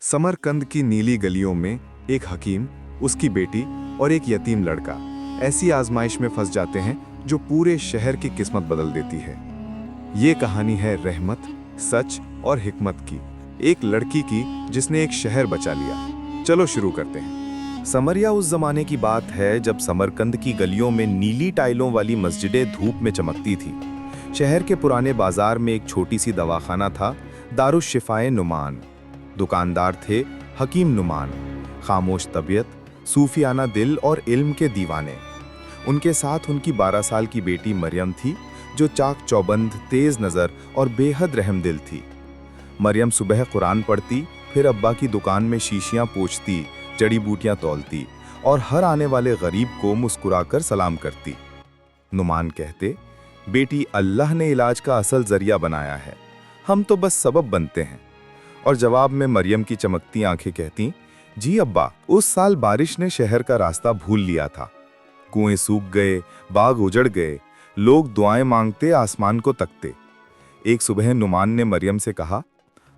समरकंद की नीली गलियों में एक हकीम, उसकी बेटी और एक यतीम लड़का ऐसी आजमाइश में फंस जाते हैं जो पूरे शहर की किस्मत बदल देती है। ये कहानी है रहमत, सच और हिकमत की, एक लड़की की जिसने एक शहर बचा लिया। चलो शुरू करते हैं। समरिया उस जमाने की बात है जब समरकंद की गलियों में नीली टाइलों वाली मस्जिदें धूप में चमकती थी। शहर के पुराने बाजार में एक छोटी सी दवाखाना था, दारुश्शिफाए नुमान। दुकानदार थे हकीम नुमान, खामोश तबीयत, सूफियाना दिल और इल्म के दीवाने। उनके साथ उनकी 12 साल की बेटी मरियम थी, जो चाक चौबंद, तेज नज़र और बेहद रहमदिल थी। मरियम सुबह कुरान पढ़ती, फिर अब्बा की दुकान में शीशियां पोंछती, जड़ी बूटियां तौलती और हर आने वाले गरीब को मुस्कुराकर सलाम करती। नुमान कहते, बेटी, अल्लाह ने इलाज का असल जरिया बनाया है, हम तो बस सबब बनते हैं। और जवाब में मरियम की चमकती आंखें कहती, जी अब्बा, उस साल बारिश ने शहर का रास्ता भूल लिया था। कुएं सूख गए, बाग उजड़ गए, लोग दुआएं मांगते, आसमान को तकते। एक सुबह नुमान ने मरियम से कहा,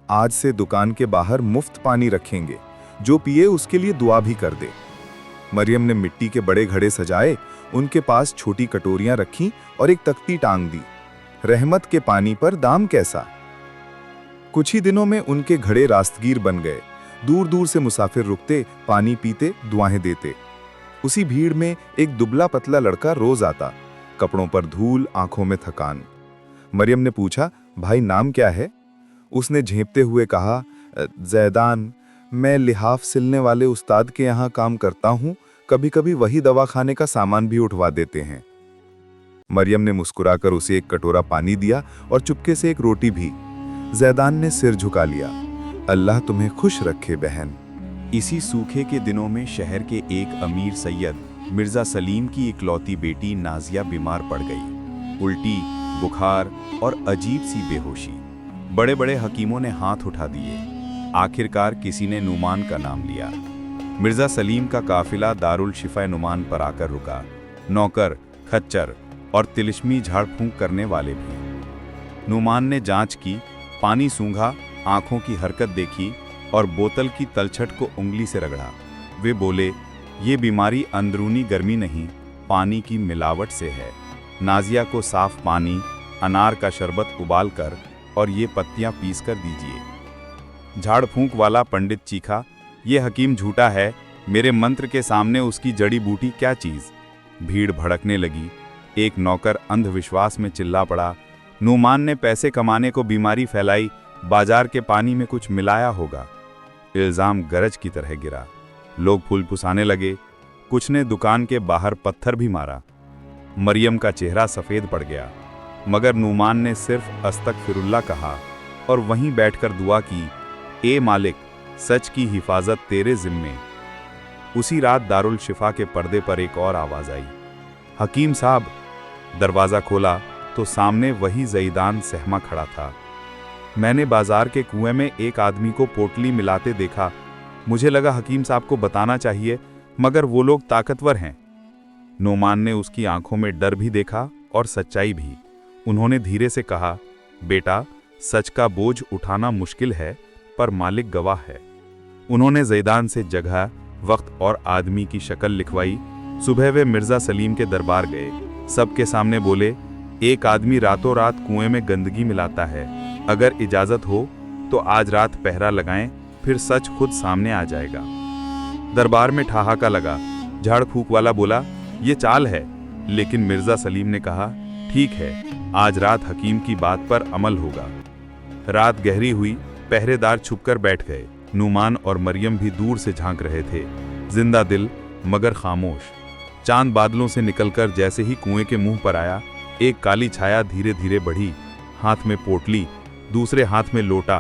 आज से दुकान के बाहर मुफ्त पानी रखेंगे, जो पिए उसके लिए दुआ भी कर दे। मरियम ने मिट्टी के बड़े घड़े सजाए, उनके पास छोटी कटोरियां रखीं और एक तख्ती टांग दी, रहमत के पानी पर दाम कैसा। कुछ ही दिनों में उनके घड़े रास्तगीर बन गए। दूर दूर से मुसाफिर रुकते, पानी पीते, दुआएं देते। उसी भीड़ में एक दुबला पतला लड़का रोज आता, कपड़ों पर धूल, आंखों में थकान। मरियम ने पूछा, भाई नाम क्या है? उसने झेंपते हुए कहा, जैदान, मैं लिहाफ सिलने वाले उस्ताद के यहाँ काम करता हूँ, कभी कभी वही दवाखाने का सामान भी उठवा देते हैं। मरियम ने मुस्कुराकर उसे एक कटोरा पानी दिया और चुपके से एक रोटी भी। जैदान ने सिर झुका लिया। अल्लाह तुम्हें खुश रखे बहन। इसी सूखे के दिनों में शहर के एक अमीर सैयद मिर्जा सलीम की इकलौती बेटी नाजिया बीमार पड़ गई। उल्टी, बुखार और अजीब सी बेहोशी। बड़े बड़े हकीमों ने हाथ उठा दिए। आखिरकार किसी ने नुमान का नाम लिया। मिर्जा सलीम का काफिला दारुल शिफा नुमान पर आकर रुका। नौकर, खच्चर और तिलिस्मी झाड़ फूंक करने वाले भी। नुमान ने जांच की, पानी सूंघा, आंखों की हरकत देखी और बोतल की तलछट को उंगली से रगड़ा। वे बोले, ये बीमारी अंदरूनी गर्मी नहीं, पानी की मिलावट से है। नाजिया को साफ पानी, अनार का शरबत उबालकर और ये पत्तियां पीसकर दीजिए। झाड़ फूंक वाला पंडित चीखा, ये हकीम झूठा है, मेरे मंत्र के सामने उसकी जड़ी बूटी क्या चीज। भीड़ भड़कने लगी। एक नौकर अंधविश्वास में चिल्ला पड़ा, नुमान ने पैसे कमाने को बीमारी फैलाई, बाजार के पानी में कुछ मिलाया होगा। इल्जाम गरज की तरह गिरा। लोग फुसफुसाने लगे। कुछ ने दुकान के बाहर पत्थर भी मारा। मरियम का चेहरा सफेद पड़ गया, मगर नुमान ने सिर्फ अस्तगफिरुल्लाह कहा और वहीं बैठकर दुआ की, ए मालिक, सच की हिफाजत तेरे जिम्मे। उसी रात दारुल शिफा के पर्दे पर एक और आवाज आई, हकीम साहब। दरवाजा खोला तो सामने वही जैदान सहमा खड़ा था। मैंने बाजार के कुएं में एक आदमी को पोटली मिलाते देखा। मुझे लगा हकीम साहब को बताना चाहिए, मगर वो लोग ताकतवर हैं। नुमान ने उसकी आंखों में डर भी देखा और सच्चाई भी। उन्होंने धीरे से कहा, बेटा, सच का बोझ उठाना मुश्किल है, पर मालिक गवाह है। उन्होंने जैदान से जगह, वक्त और आदमी की शक्ल लिखवाई। सुबह वे मिर्जा सलीम के दरबार गए। सबके सामने बोले, एक आदमी रातों रात कुएं में गंदगी मिलाता है, अगर इजाजत हो तो आज रात पहरा लगाएं, फिर सच खुद सामने आ जाएगा। दरबार में ठहाका लगा। झाड़ फूंक वाला बोला, ये चाल है। लेकिन मिर्जा सलीम ने कहा, ठीक है, आज रात हकीम की बात पर अमल होगा। रात गहरी हुई। पहरेदार छुपकर बैठ गए। नुमान और मरियम भी दूर से झांक रहे थे, जिंदा दिल मगर खामोश। चांद बादलों से निकलकर जैसे ही कुएं के मुंह पर आया, एक काली छाया धीरे धीरे बढ़ी। हाथ में पोटली, दूसरे हाथ में लोटा।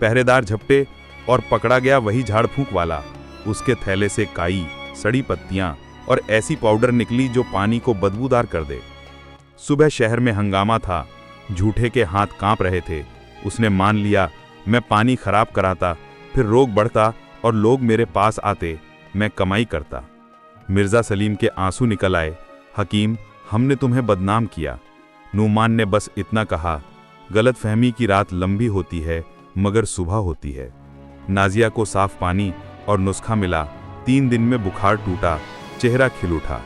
पहरेदार झपटे और पकड़ा गया वही झाड़ फूंक वाला। उसके थैले से काई, सड़ी पत्तियां और ऐसी पाउडर निकली जो पानी को बदबूदार कर दे। सुबह शहर में हंगामा था। झूठे के हाथ कांप रहे थे। उसने मान लिया, मैं पानी खराब कराता, फिर रोग बढ़ता और लोग मेरे पास आते, मैं कमाई करता। मिर्जा सलीम के आंसू निकल आए। हकीम, हमने तुम्हें बदनाम किया। नुमान ने बस इतना कहा, गलतफहमी की रात लंबी होती है, मगर सुबह होती है। नाजिया को साफ पानी और नुस्खा मिला। 3 दिन में बुखार टूटा, चेहरा खिल उठा।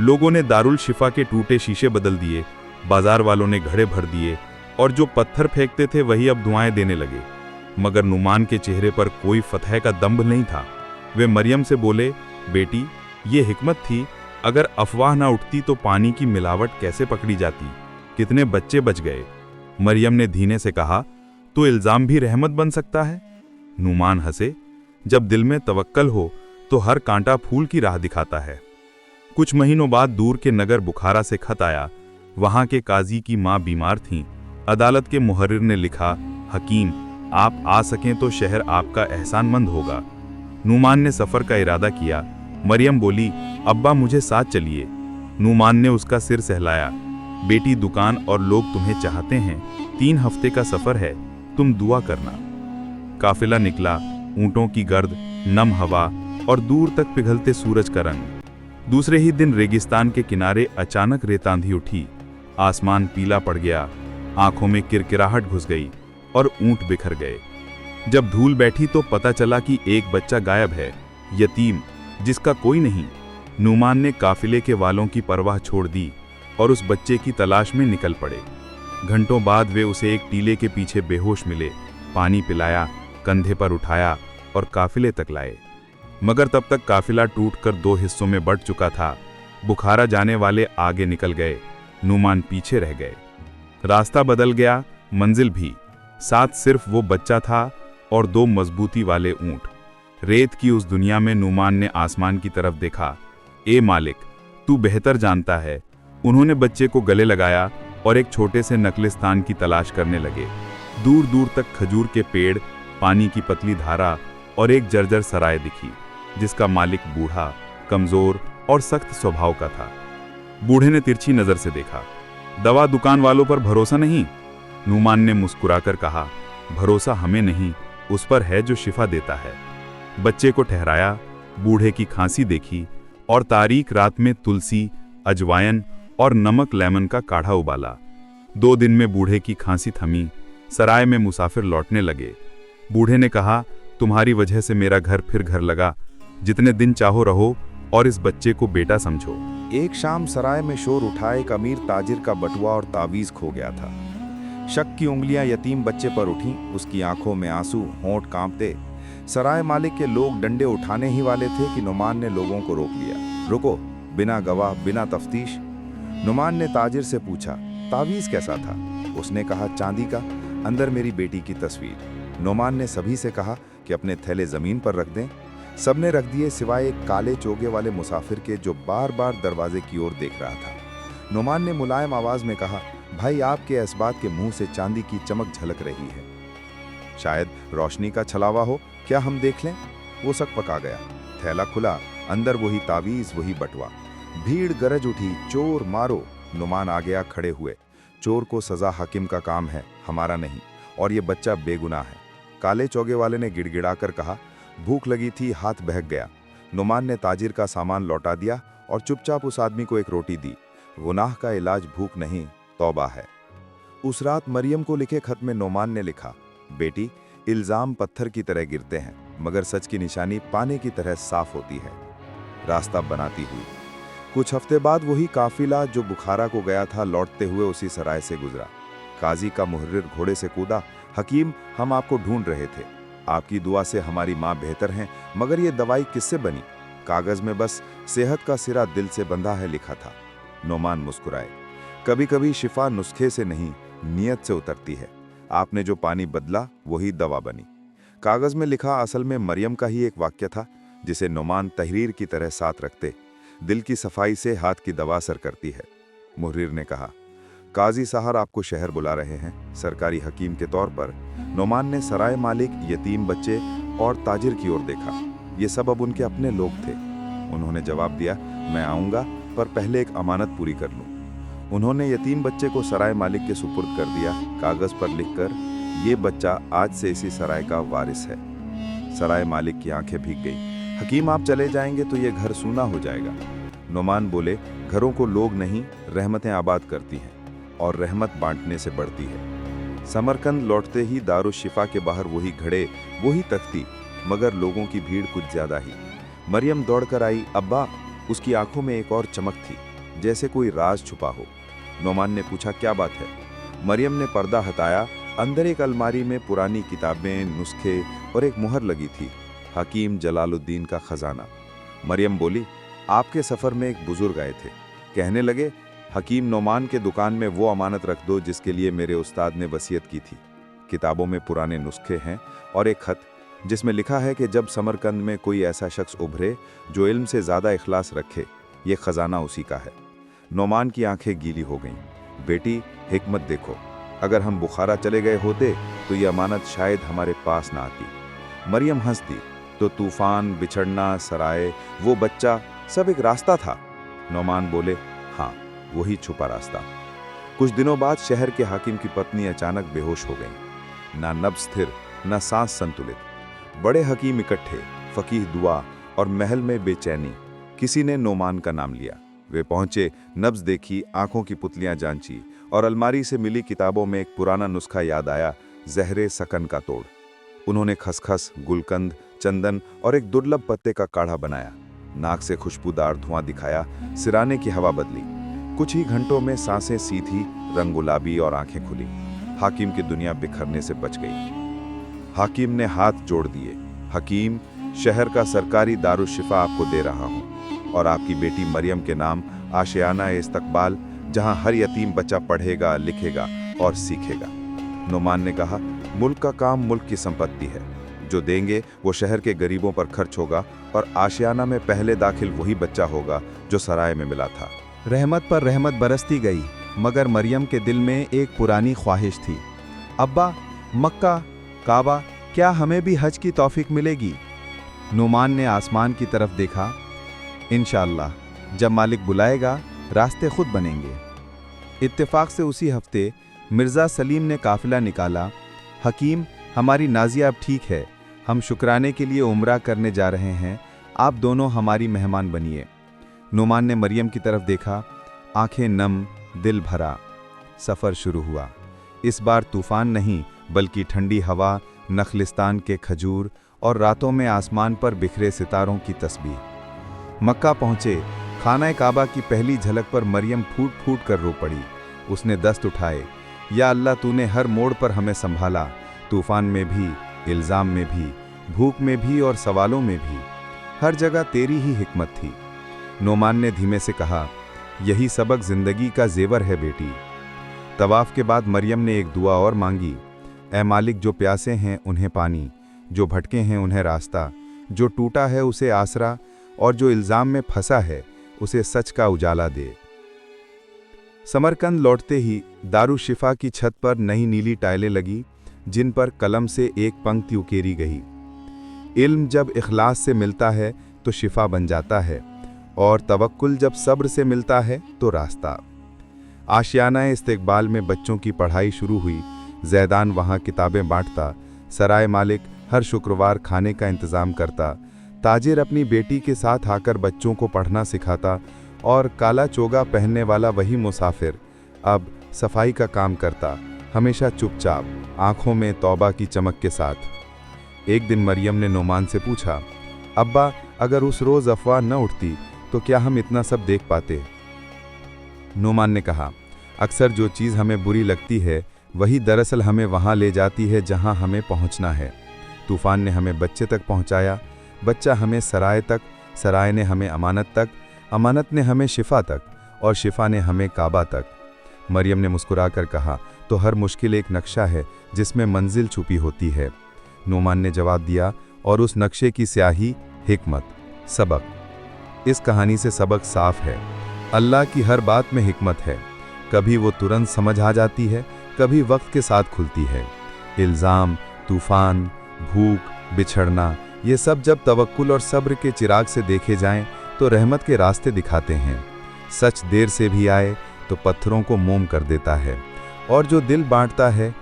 लोगों ने दारुल शिफा के टूटे शीशे बदल दिए, बाजार वालों ने घड़े भर दिए और जो पत्थर फेंकते थे वही अब दुआएं देने लगे। मगर नुमान के चेहरे पर कोई फतह का दंभ नहीं था। वे मरियम से बोले, बेटी, ये हिकमत थी, अगर अफवाह ना उठती तो पानी की मिलावट कैसे पकड़ी जाती, कितने बच्चे बच गए। मरियम ने धीने से कहा, तो इल्जाम भी रहमत बन सकता है। नुमान हंसे, जब दिल में तवक्कल हो तो हर कांटा फूल की राह दिखाता है। कुछ महीनों बाद दूर के नगर बुखारा से खत आया। वहां के काजी की मां बीमार थीं। अदालत के मुहर्रिर ने लिखा, हकीम, आप आ सकें तो शहर आपका एहसानमंद होगा। नुमान ने सफर का इरादा किया। मरियम बोली, अब्बा मुझे साथ चलिए। नुमान ने उसका सिर सहलाया। बेटी, दुकान और लोग तुम्हें चाहते हैं। 3 हफ्ते का सफर है, तुम दुआ करना। काफिला निकला। ऊंटों की गर्द, नम हवा और दूर तक पिघलते सूरज का रंग। दूसरे ही दिन रेगिस्तान के किनारे अचानक रेतांधी उठी। आसमान पीला पड़ गया, आंखों में किरकिराहट घुस गई और ऊंट बिखर गए। जब धूल बैठी तो पता चला कि एक बच्चा गायब है, यतीम, जिसका कोई नहीं। नुमान ने काफिले के वालों की परवाह छोड़ दी और उस बच्चे की तलाश में निकल पड़े। घंटों बाद वे उसे एक टीले के पीछे बेहोश मिले। पानी पिलाया, कंधे पर उठाया और काफिले तक लाए। मगर तब तक काफिला टूटकर 2 हिस्सों में बंट चुका था। बुखारा जाने वाले आगे निकल गए, नुमान पीछे रह गए। रास्ता बदल गया, मंजिल भी। साथ सिर्फ वो बच्चा था और 2 मजबूती वाले ऊंट। रेत की उस दुनिया में नुमान ने आसमान की तरफ देखा। ए मालिक, तू बेहतर जानता है। उन्होंने बच्चे को गले लगाया और एक छोटे से नकलिस्तान की तलाश करने लगे। दूर दूर तक खजूर के पेड़, पानी की पतली धारा और एक जर्जर सराय दिखी, जिसका मालिक बूढ़ा, कमजोर और सख्त स्वभाव का था। बूढ़े ने तिरछी नजर से देखा। दवा दुकान वालों पर भरोसा नहीं? नुमान ने मुस्कुराकर कहा, भरोसा हमें नहीं, उस पर है जो शिफा देता है। बच्चे को ठहराया, बूढ़े की खांसी देखी और तारीक रात में तुलसी, अजवायन और नमक लेमन का काढ़ा उबाला। 2 दिन में बूढ़े की खांसी थमी। सराय में मुसाफिर लौटने लगे। बूढ़े ने कहा, तुम्हारी वजह से मेरा घर फिर घर लगा। जितने दिन चाहो रहो और इस बच्चे को बेटा समझो। एक शाम सराय में शोर उठा, एक अमीर ताजिर का बटुआ और तावीज खो गया था। शक की उंगलियां यतीम बच्चे पर उठीं, उसकी आंखों में आंसू, होंठ कांपते। सराय मालिक के लोग डंडे उठाने ही वाले थे कि नुमान ने लोगों को रोक लिया। रुको, बिना गवाह, बिना तफ्तीश। नुमान ने ताजिर से पूछा, तावीज कैसा था? उसने कहा, चांदी का, अंदर मेरी बेटी की तस्वीर। नुमान ने सभी से कहा कि अपने थैले जमीन पर रख दें। सबने रख दिए सिवाय एक काले चोगे वाले मुसाफिर के, जो बार बार दरवाजे की ओर देख रहा था। नुमान ने मुलायम आवाज में कहा, भाई, आपके इसबात के मुंह से चांदी की चमक झलक रही है। शायद रोशनी का छलावा हो, क्या हम देख लें? वो सक पका गया। थैला खुला, अंदर वही तावीज, वही बटुआ। भीड़ गरज उठी, चोर मारो। नुमान आ गया, खड़े हुए। चोर को सजा हाकिम का काम है, हमारा नहीं, और ये बच्चा बेगुनाह है। काले चोगे वाले ने गिड़गिड़ाकर कहा, भूख लगी थी, हाथ बहक गया। नुमान ने ताजिर का सामान लौटा दिया और चुपचाप उस आदमी को एक रोटी दी। गुनाह का इलाज भूख नहीं, तौबा है। उस रात मरियम को लिखे खत में नुमान ने लिखा, बेटी, इल्जाम पत्थर की तरह गिरते हैं, मगर सच की निशानी पानी की तरह साफ होती है। रास्ता बनाती हुई। कुछ हफ्ते बाद वही काफिला जो बुखारा को गया था, लौटते हुए उसी सराय से गुजरा। काजी का मुहर्रिर घोड़े से कूदा, हकीम, हम आपको ढूंढ रहे थे। आपकी दुआ से हमारी माँ बेहतर हैं, मगर ये दवाई किससे बनी? कागज में बस सेहत का सिरा दिल से बंधा है लिखा था। नुमान मुस्कुराए। कभी कभी शिफा नुस्खे से नहीं, नियत से उतरती है। आपने जो पानी बदला वही दवा बनी। कागज में लिखा असल में मरियम का ही एक वाक्य था, जिसे नुमान तहरीर की तरह साथ रखते। दिल की सफाई से हाथ की दवा असर करती है। मुहर्रिर ने कहा, काजी साहब आपको शहर बुला रहे हैं सरकारी हकीम के तौर पर। नुमान ने सराय मालिक, यतीम बच्चे और ताजिर की ओर देखा। ये सब अब उनके अपने लोग थे। उन्होंने जवाब दिया, मैं आऊँगा, पर पहले एक अमानत पूरी कर लूँ। उन्होंने यतीम बच्चे को सराय मालिक के सुपुर्द कर दिया, कागज पर लिखकर, ये बच्चा आज से इसी सराय का वारिस है। सराय मालिक की आंखें भीग गईं। हकीम, आप चले जाएंगे तो ये घर सूना हो जाएगा। नुमान बोले, घरों को लोग नहीं, रहमतें आबाद करती हैं, और रहमत बांटने से बढ़ती है। समरकंद लौटते ही दारुशिफा के बाहर वही घड़े, वही तख्ती, मगर लोगों की भीड़ कुछ ज्यादा ही। मरियम दौड़कर आई। अब्बा! उसकी आंखों में एक और चमक थी, जैसे कोई राज छुपा हो। नोमान ने पूछा, क्या बात है? मरियम ने पर्दा हटाया। अंदर एक अलमारी में पुरानी किताबें, नुस्खे और एक मुहर लगी थी, हकीम जलालुद्दीन का खजाना। मरियम बोली, आपके सफ़र में एक बुजुर्ग आए थे, कहने लगे हकीम नोमान के दुकान में वो अमानत रख दो जिसके लिए मेरे उस्ताद ने वसीयत की थी। किताबों में पुराने नुस्खे हैं और एक खत जिसमें लिखा है कि जब समरकंद में कोई ऐसा शख्स उभरे जो इल्म से ज़्यादा इखलास रखे, ये खजाना उसी का है। नोमान की आंखें गीली हो गईं। बेटी, हिकमत देखो, अगर हम बुखारा चले गए होते तो ये अमानत शायद हमारे पास ना आती। मरियम हंस दी। तो तूफान, बिछड़ना, सराय, वो बच्चा, सब एक रास्ता था। नोमान बोले, हाँ, वही छुपा रास्ता। कुछ दिनों बाद शहर के हाकिम की पत्नी अचानक बेहोश हो गई। ना नब्ज स्थिर, ना सांस संतुलित। बड़े हकीम इकट्ठे, फकीह दुआ और महल में बेचैनी। किसी ने नोमान का नाम लिया। वे पहुंचे, नब्ज देखी, आंखों की पुतलियां जांची और अलमारी से मिली किताबों में एक पुराना नुस्खा याद आया, जहरे सकन का तोड़। उन्होंने खसखस, गुलकंद, चंदन और एक दुर्लभ पत्ते का काढ़ा बनाया। नाक से खुशबूदार धुआं दिखाया, सिराने की हवा बदली। कुछ ही घंटों में सांसें सीधी, रंग गुलाबी और आंखें खुली। हाकिम की दुनिया बिखरने से बच गई। हाकिम ने हाथ जोड़ दिए। हकीम, शहर का सरकारी दारुशिफा आपको दे रहा हूँ और आपकी बेटी मरियम के नाम आशियाना इस्तकबाल, जहाँ हर यतीम बच्चा पढ़ेगा, लिखेगा और सीखेगा। नोमान ने कहा, मुल्क का काम मुल्क की संपत्ति है। जो देंगे वो शहर के गरीबों पर खर्च होगा और आशियाना में पहले दाखिल वही बच्चा होगा जो सराय में मिला था। रहमत पर रहमत बरसती गई, मगर मरियम के दिल में एक पुरानी ख्वाहिश थी। अब्बा, मक्का, काबा, क्या हमें भी हज की तौफीक मिलेगी? नोमान ने आसमान की तरफ देखा। इंशाअल्लाह, जब मालिक बुलाएगा रास्ते खुद बनेंगे। इत्तेफाक से उसी हफ्ते मिर्ज़ा सलीम ने काफिला निकाला। हकीम, हमारी नाजिया अब ठीक है, हम शुक्राने के लिए उम्रा करने जा रहे हैं, आप दोनों हमारी मेहमान बनिए। नोमान ने मरियम की तरफ देखा, आंखें नम, दिल भरा। सफ़र शुरू हुआ। इस बार तूफान नहीं, बल्कि ठंडी हवा, नखलिस्तान के खजूर और रातों में आसमान पर बिखरे सितारों की तस्बीह। मक्का पहुँचे। खाना काबा की पहली झलक पर मरियम फूट फूट कर रो पड़ी। उसने दस्त उठाए, या अल्लाह, तूने हर मोड़ पर हमें संभाला, तूफान में भी, इल्ज़ाम में भी, भूख में भी और सवालों में भी। हर जगह तेरी ही हिकमत थी। नोमान ने धीमे से कहा, यही सबक ज़िंदगी का जेवर है बेटी। तवाफ के बाद मरियम ने एक दुआ और मांगी, ऐ मालिक, जो प्यासे हैं उन्हें पानी, जो भटके हैं उन्हें रास्ता, जो टूटा है उसे आसरा और जो इल्ज़ाम में फंसा है उसे सच का उजाला दे। समरकंद लौटते ही दारुशिफा की छत पर नई नीली टाइलें लगी, जिन पर कलम से एक पंक्ति उकेरी गई, इल्म जब इखलास से मिलता है तो शिफा बन जाता है और तवक्कुल जब सब्र से मिलता है तो रास्ता। आशियाना इस्तकबाल में बच्चों की पढ़ाई शुरू हुई। जैदान वहाँ किताबें बांटता, सराय मालिक हर शुक्रवार खाने का इंतज़ाम करता, ताजिर अपनी बेटी के साथ आकर बच्चों को पढ़ना सिखाता और काला चोगा पहनने वाला वही मुसाफिर अब सफाई का काम करता, हमेशा चुपचाप, आंखों में तौबा की चमक के साथ। एक दिन मरियम ने नोमान से पूछा, अब्बा, अगर उस रोज़ अफवाह न उठती तो क्या हम इतना सब देख पाते? नोमान ने कहा, अक्सर जो चीज़ हमें बुरी लगती है वही दरअसल हमें वहाँ ले जाती है जहाँ हमें पहुँचना है। तूफ़ान ने हमें बच्चे तक पहुँचाया, बच्चा हमें सराय तक, सराय ने हमें अमानत तक, अमानत ने हमें शिफा तक और शिफा ने हमें काबा तक। मरियम ने मुस्कुराकर कहा, तो हर मुश्किल एक नक्शा है जिसमें मंजिल छुपी होती है। नोमान ने जवाब दिया, और उस नक्शे की स्याही हिकमत, सबक। इस कहानी से सबक साफ है, अल्लाह की हर बात में हिकमत है। कभी वो तुरंत समझ आ जाती है, कभी वक्त के साथ खुलती है। इल्ज़ाम, तूफ़ान, भूख, बिछड़ना, ये सब जब तवक्कुल और सब्र के चिराग से देखे जाएं तो रहमत के रास्ते दिखाते हैं। सच देर से भी आए तो पत्थरों को मोम कर देता है, और जो दिल बांटता है,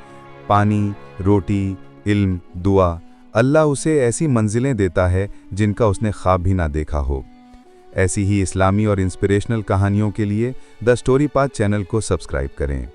पानी, रोटी, इल्म, दुआ, अल्लाह उसे ऐसी मंजिलें देता है जिनका उसने ख्वाब भी ना देखा हो। ऐसी ही इस्लामी और इंस्पिरेशनल कहानियों के लिए द स्टोरी पाथ चैनल को सब्सक्राइब करें।